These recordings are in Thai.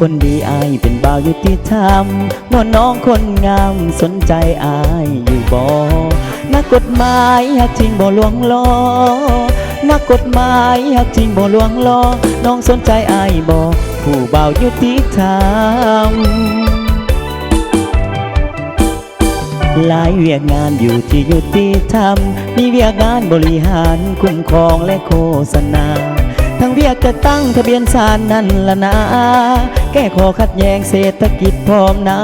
คนดีอายเป็นบ่าวยุติธรรมว่าน้องคนงามสนใจอายอยู่บ่นักกฎหมายหักจริงบ่ลวงล้อนักกฎหมายหักจริงบ่ลวงล้อน้องสนใจอายบ่ผู้บ่าวยุติธรรมหลายเวียกงานอยู่ที่ยุติธรรมมีเวียกงานบริหารคุ้มครองและโฆษณาทั้งเวียกจะตั้งทะเบียนศาลนั่นละนะแก้ข้อขัดแย้งเศรษฐกิจพร้อมนะ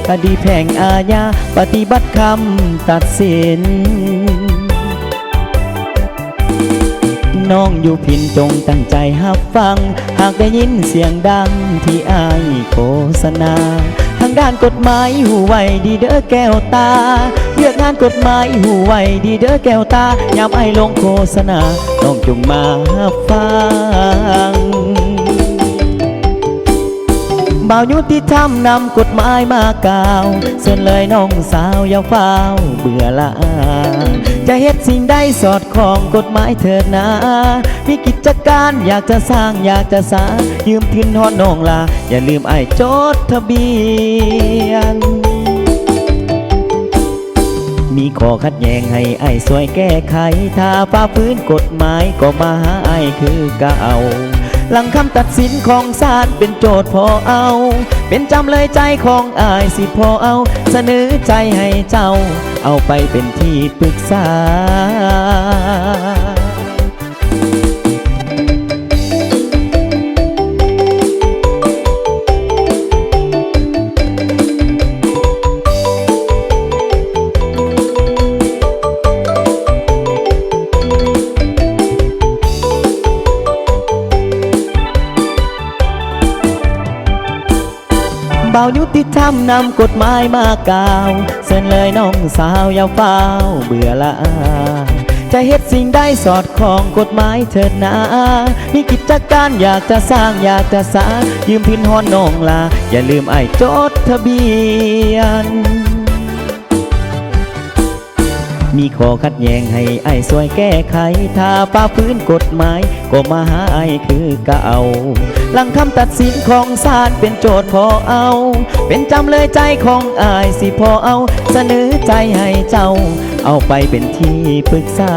คดีแพ่งอาญาปฏิบัติคำตัดสินน้องอยู่พินจงตั้งใจหับฟังหากได้ยินเสียงดังที่อายโฆษณาทางด้านกฎหมายหูไว้ดีเด้อแก้วตาเลือกงานกฎหมายหูไว้ดีเด้อแก้วตายามไอ้ลงโฆษณาต้องจงมาฟังบ่าวยุติธรรมนำกฎหมายมากล่าวเส้นเลยน้องสาวอย่าเฝ้าเบื่อละจะเฮ็ดสิ่งใดสอดคล้องกฎหมายเถิดนะมีกิจการอยากจะสร้างอยากจะสายืมทินฮอนน้องลาอย่าลืมไอ้จดทะเบียนมีข้อขัดแย้งให้ไอ้สวยแก้ไขถ้าฝ่าฝืนกฎหมายก็มาหาไอ้คือเก่าหลังคำตัดสินของศาลเป็นโจทย์พอเอาเป็นจำเลยใจของอายสิพอเอาเสนอใจให้เจ้าเอาไปเป็นที่ปรึกษาบ่าวยุติธรรมนำกฎหมายมากล่าวเส้นเลยน้องสาวอย่าเฝ้าเบื่อละจะเฮ็ดสิ่งใดสอดคล้องกฎหมายเถิดนะมีกิจการอยากจะสร้างอยากจะสายืมพินฮอนน้องลาอย่าลืมไอ้จดทะเบียนมีข้อขัดแย้งให้ไอ้สวยแก้ไขถ้าฝ่าฝืนกฎหมายก็มาหาไอ้คือเก่าหลังคำตัดสินของศาลเป็นโจทย์พอเอาเป็นจำเลยใจของอายสิพอเอาเสนอใจให้เจ้าเอาไปเป็นที่ปรึกษา